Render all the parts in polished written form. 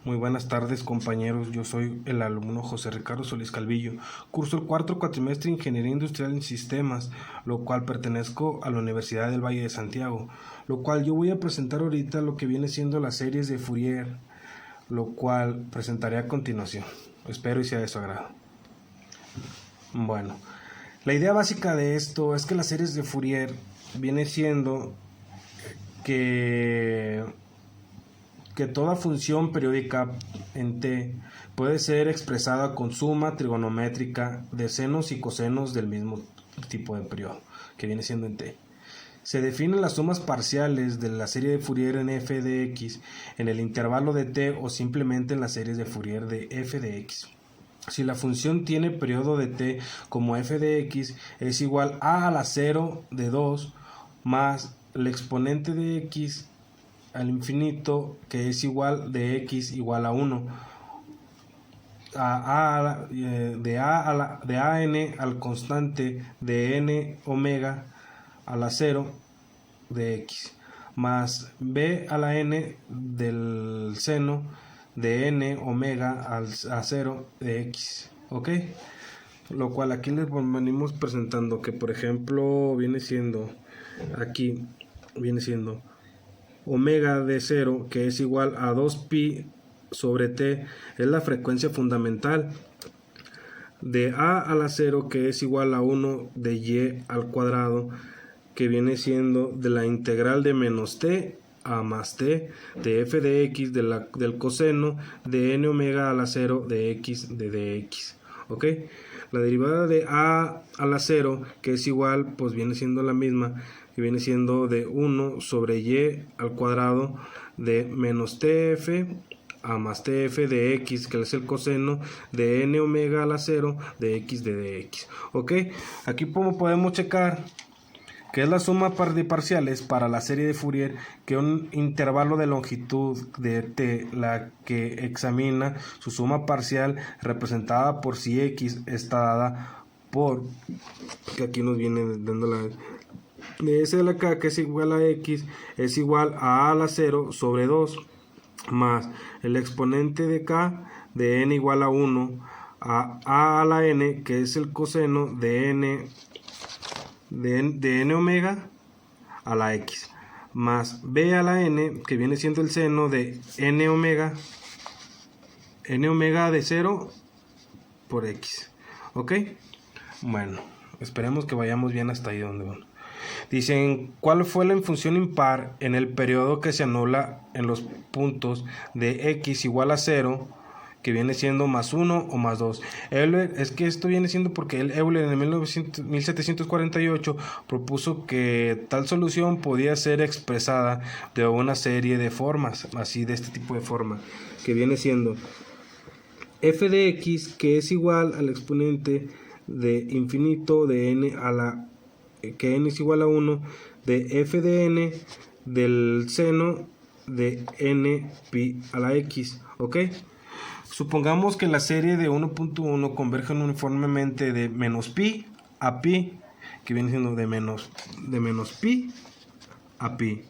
Muy buenas tardes, compañeros. Yo soy el alumno José Ricardo Solís Calvillo. Curso el cuarto cuatrimestre de Ingeniería Industrial en Sistemas, lo cual pertenezco a la Universidad del Valle de Santiago, lo cual yo voy a presentar ahorita lo que viene siendo las series de Fourier, lo cual presentaré a continuación. Espero y sea de su agrado. Bueno, la idea básica de esto es que las series de Fourier viene siendo que toda función periódica en T puede ser expresada con suma trigonométrica de senos y cosenos del mismo tipo de periodo, que viene siendo en T. Se definen las sumas parciales de la serie de Fourier en f de x en el intervalo de T o simplemente en las series de Fourier de f de x. Si la función tiene periodo de T como f de x es igual a la 0 de 2 más el exponente de x al infinito, que es igual de x igual a 1 de a n al constante de n omega a la 0 de x más b a la n del seno de n omega a 0 de x, ¿ok? Lo cual aquí les venimos presentando que, por ejemplo, viene siendo omega de 0, que es igual a 2pi sobre t, es la frecuencia fundamental de a a la 0, que es igual a 1 de y al cuadrado, que viene siendo de la integral de menos t a más t de f de x del coseno de n omega a la 0 de x de dx, ¿ok? La derivada de a la 0, que es igual, pues viene siendo la misma, que viene siendo de 1 sobre y al cuadrado de menos tf a más tf de x, que es el coseno de n omega a la 0 de x de dx, ¿ok? Aquí como podemos checar que es la suma de parciales para la serie de Fourier, que un intervalo de longitud de t, la que examina su suma parcial representada por si x está dada por, que aquí nos viene dando la de S de la k, que es igual a x, es igual a la 0 sobre 2 más el exponente de k de n igual a 1 a la n, que es el coseno de n omega a la x, más b a la n, que viene siendo el seno de n omega de 0 por x, ¿ok? Bueno, esperemos que vayamos bien hasta ahí donde van. Dicen, ¿cuál fue la función impar en el periodo que se anula en los puntos de x igual a 0, que viene siendo más 1 o más 2? Euler, es que esto viene siendo porque Euler en 1748 propuso que tal solución podía ser expresada de una serie de formas, así de este tipo de forma, que viene siendo f de x, que es igual al exponente de infinito de n a la, que n es igual a 1, de f de n del seno de n pi a la x, ¿ok? Supongamos que la serie de 1.1 convergen uniformemente de menos pi a pi, que viene siendo de menos pi a pi.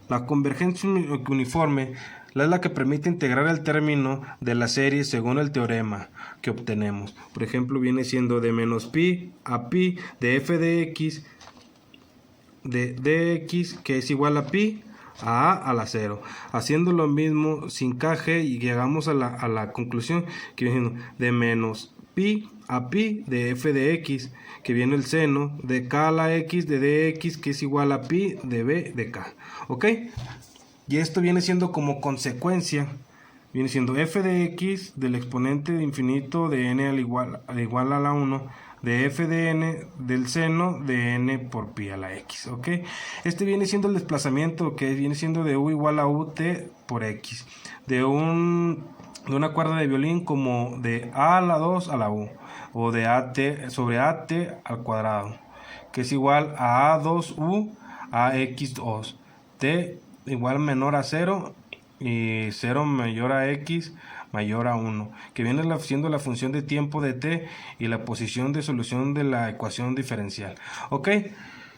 La convergencia uniforme es la que permite integrar el término de la serie según el teorema que obtenemos. Por ejemplo, viene siendo de menos pi a pi de f de x de dx, que es igual a pi a la 0. Haciendo lo mismo sin kg y llegamos a la conclusión que viene de menos pi a pi de f de x, que viene el seno de k a la x de dx, que es igual a pi de b de k, ¿ok? Y esto viene siendo como consecuencia, viene siendo f de x del exponente de infinito de n al igual a la 1 de f de n del seno de n por pi a la x, ¿ok? Este viene siendo el desplazamiento, que viene siendo de u igual a ut por x, de una cuerda de violín como de a a la 2 a la u, o de at sobre at al cuadrado, que es igual a a2u a x2, t igual menor a 0 y 0 mayor a x mayor a 1, que viene siendo la función de tiempo de t y la posición de solución de la ecuación diferencial, ¿ok?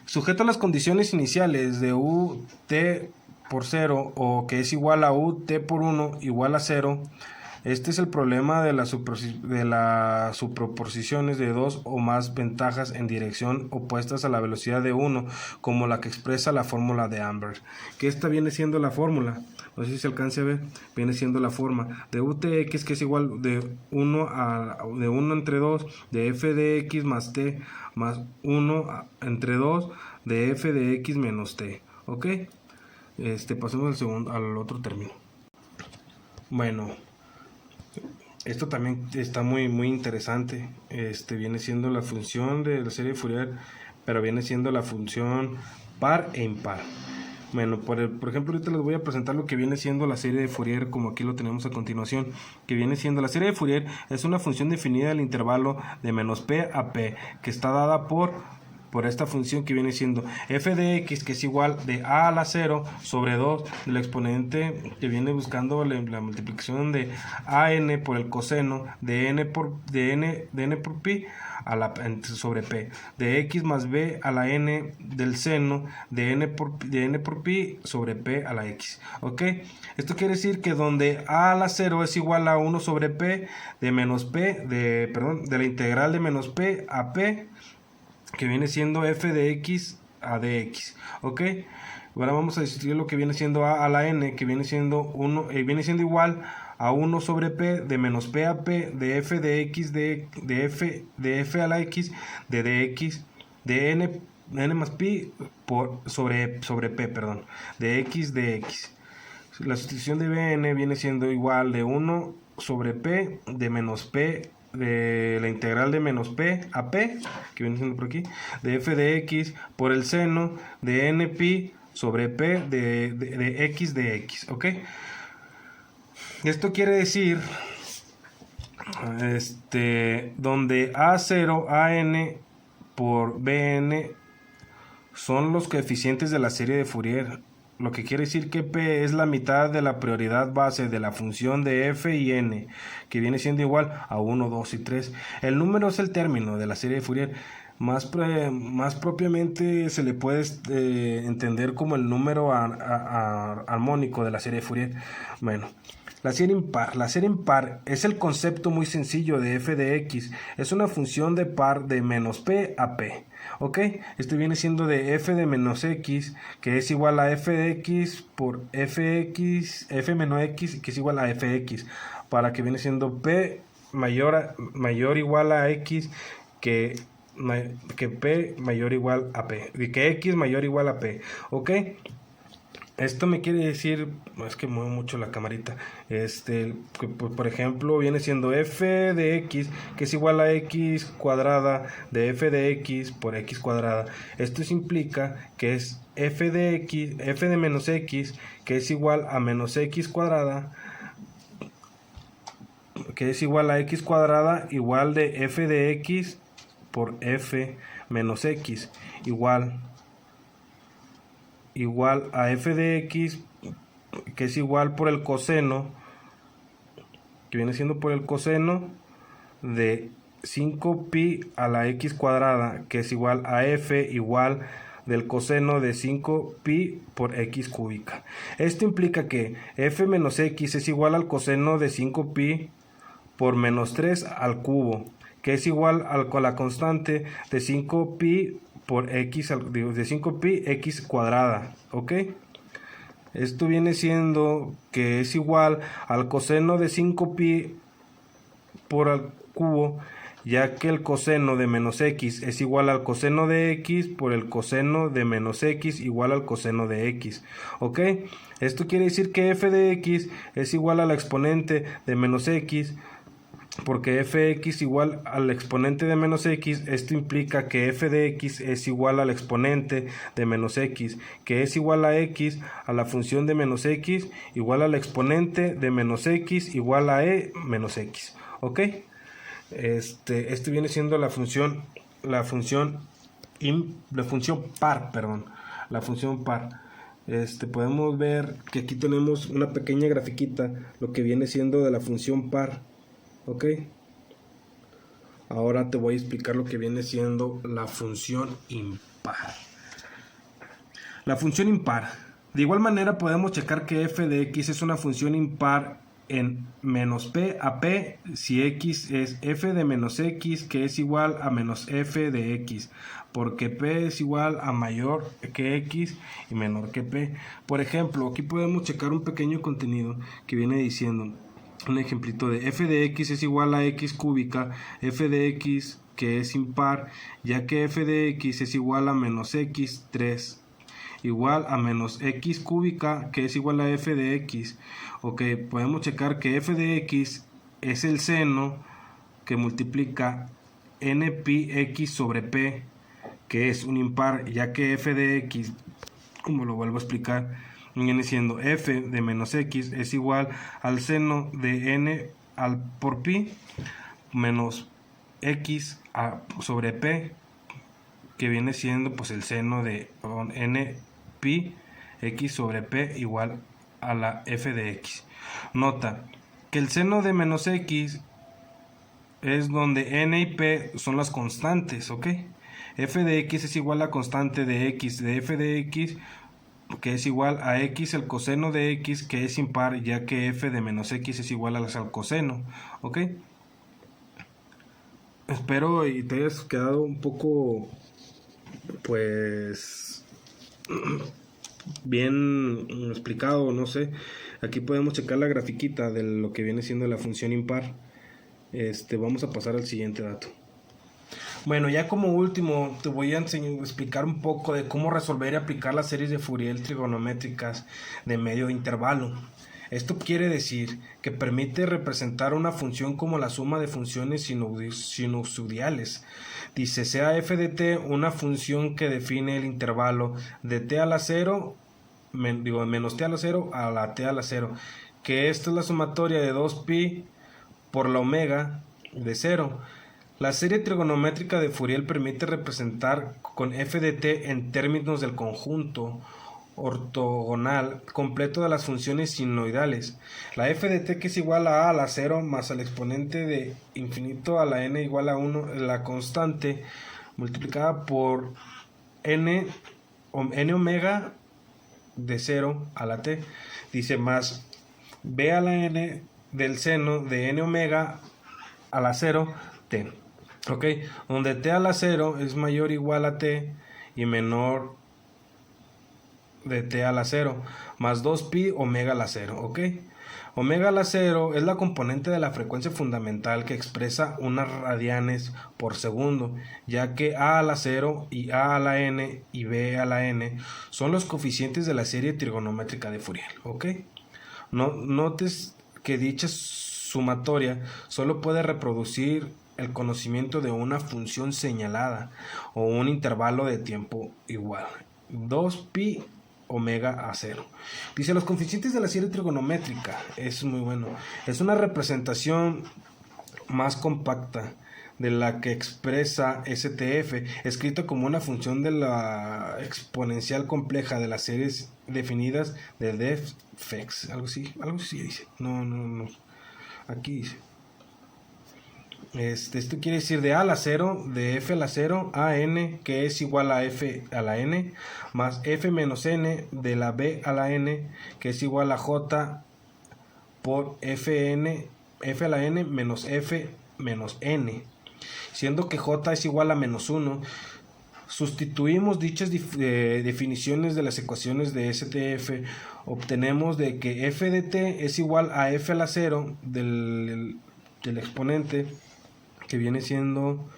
Sujeto a las condiciones iniciales de u, t por 0 o que es igual a ut por 1 igual a 0. Este es el problema de las superposiciones de dos o más ventajas en dirección opuestas a la velocidad de 1, como la que expresa la fórmula de Amberg. Que esta viene siendo la fórmula, no sé si se alcance a ver, viene siendo la forma de utx, que es igual de 1 entre 2 de f de x más t más 1 entre 2 de f de x menos t. ¿Ok? Pasemos al otro término. Bueno, esto también está muy interesante. Viene siendo la función de la serie de Fourier, pero viene siendo la función par e impar. Bueno, por ejemplo, ahorita les voy a presentar lo que viene siendo la serie de Fourier, como aquí lo tenemos a continuación, que viene siendo la serie de Fourier. Es una función definida del intervalo de menos p a p, que está dada por esta función que viene siendo f de x, que es igual de a a la 0 sobre 2 del exponente que viene buscando la multiplicación de an por el coseno de n por pi a la, sobre p, de x más b a la n del seno de n por pi sobre p a la x. ¿Ok? Esto quiere decir que donde a la 0 es igual a 1 sobre p de menos p, de la integral de menos p a p, que viene siendo f de x a dx. ¿Ok? Ahora vamos a discutir lo que viene siendo a la n, que viene siendo viene siendo igual a 1 sobre p de menos p a p de f de x de f a la x de dx de n más pi sobre p, perdón, de x de x. La sustitución de bn viene siendo igual de 1 sobre p de menos p de la integral de menos p a p, que viene siendo por aquí, de f de x por el seno de n pi sobre p de x de x. ¿Ok? Esto quiere decir donde a0, an por bn son los coeficientes de la serie de Fourier, lo que quiere decir que p es la mitad de la prioridad base de la función de f y n, que viene siendo igual a 1, 2 y 3. El número es el término de la serie de Fourier. Más propiamente se le puede entender como el número armónico de la serie de Fourier. Bueno, la serie impar. La serie impar es el concepto muy sencillo de f de x. Es una función de par de menos p a p. ¿Ok? Esto viene siendo de f de menos x, que es igual a f de x por f menos x, que es igual a fx, para que viene siendo p mayor o igual a x, que p mayor o igual a p, que x mayor o igual a p. ¿Ok? Esto me quiere decir, es que muevo mucho la camarita, que por ejemplo viene siendo f de x, que es igual a x cuadrada de f de x por x cuadrada. Esto implica que es f de menos x, que es igual a menos x cuadrada, que es igual a x cuadrada, igual de f de x por f menos x, igual a f de x, que es igual por el coseno, que viene siendo por el coseno de 5pi a la x cuadrada, que es igual a f igual del coseno de 5pi por x cúbica. Esto implica que f menos x es igual al coseno de 5pi por menos 3 al cubo, que es igual a la constante de 5pi por x, de 5pi x cuadrada. ¿Ok? Esto viene siendo que es igual al coseno de 5pi por al cubo, ya que el coseno de menos x es igual al coseno de x por el coseno de menos x igual al coseno de x. ¿Ok? Esto quiere decir que f de x es igual al exponente de menos x, porque fx igual al exponente de menos x. Esto implica que f de x es igual al exponente de menos x, que es igual a x a la función de menos x igual al exponente de menos x igual a e menos x. ¿Ok? Este viene siendo la función par, perdón, la función par. Podemos ver que aquí tenemos una pequeña grafiquita, lo que viene siendo de la función par. ¿Ok? Ahora te voy a explicar lo que viene siendo la función impar. La función impar De igual manera podemos checar que f de x es una función impar en menos p a p si x es f de menos x, que es igual a menos f de x, porque p es igual a mayor que x y menor que p. Por ejemplo, aquí podemos checar un pequeño contenido que viene diciendo un ejemplito de f de x es igual a x cúbica, f de x que es impar, ya que f de x es igual a menos x 3 igual a menos x cúbica, que es igual a f de x. Ok, podemos checar que f de x es el seno que multiplica n pi x sobre p, que es un impar, ya que f de x, como lo vuelvo a explicar, viene siendo f de menos x es igual al seno de n por pi menos x sobre p, que viene siendo pues el seno de n pi x sobre p igual a la f de x. Nota que el seno de menos x es donde n y p son las constantes, ¿ok? F de x es igual a constante de x de f de x, que es igual a x el coseno de x, que es impar, ya que f de menos x es igual al coseno, ¿ok? Espero y te hayas quedado un poco, pues, bien explicado, no sé. Aquí podemos checar la grafiquita de lo que viene siendo la función impar. Vamos a pasar al siguiente dato. Bueno, ya como último te voy a explicar un poco de cómo resolver y aplicar las series de Fourier trigonométricas de medio intervalo. Esto quiere decir que permite representar una función como la suma de funciones sinusoidales. Dice, sea f de t una función que define el intervalo de t a la 0, menos t a la 0 a la t a la 0, que esta es la sumatoria de 2pi por la omega de 0. La serie trigonométrica de Fourier permite representar con f de t en términos del conjunto ortogonal completo de las funciones sinoidales. La f de t, que es igual a la 0 más el exponente de infinito a la n igual a 1, la constante multiplicada por n omega de 0 a la t, dice, más b a la n del seno de n omega a la 0 t, ok, donde t a la 0 es mayor o igual a t y menor de t a la 0, más 2pi omega a la 0, ok. Omega a la 0 es la componente de la frecuencia fundamental que expresa unas radianes por segundo, ya que a la 0 y a la n y b a la n son los coeficientes de la serie trigonométrica de Fourier, ok. Notes que dicha sumatoria solo puede reproducir el conocimiento de una función señalada o un intervalo de tiempo igual, 2pi omega a 0. Dice, los coeficientes de la serie trigonométrica, es muy bueno, es una representación más compacta de la que expresa STF, escrito como una función de la exponencial compleja de las series definidas de Defx, algo así dice, no, aquí dice. Esto quiere decir de a a la 0, de f a la 0, a n, que es igual a f a la n, más f menos n de la b a la n, que es igual a j por f a la n menos f menos n, siendo que j es igual a menos 1. Sustituimos dichas definiciones de las ecuaciones de STF, obtenemos de que f de t es igual a f a la 0 del exponente, que viene siendo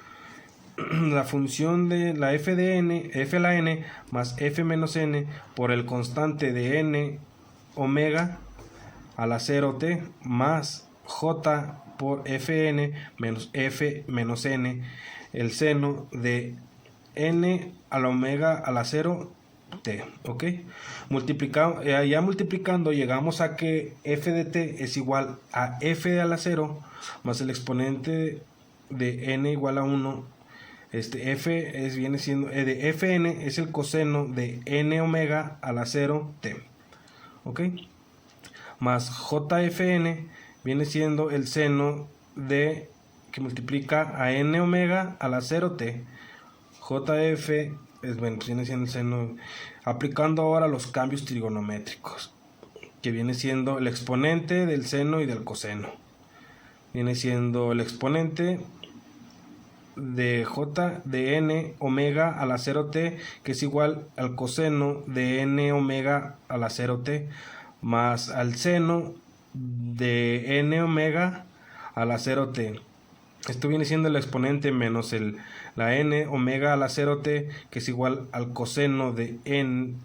la función de la f de n, f a la n, más f menos n por el constante de n omega a la 0t, más j por fn menos f menos n, el seno de n a la omega a la 0 t, ok. Ya multiplicando llegamos a que f de t es igual a f a la 0 más el exponente de n igual a 1. Viene siendo de fn es el coseno de n omega a la 0 t, ok, más jfn viene siendo el seno que multiplica a n omega a la 0 t. JF bueno, pues viene siendo el seno, aplicando ahora los cambios trigonométricos, que viene siendo el exponente del seno y del coseno. Viene siendo el exponente de j de n omega a la 0t, que es igual al coseno de n omega a la 0t, más al seno de n omega a la 0t. Esto viene siendo el exponente menos la n omega a la 0t, que es igual al coseno de n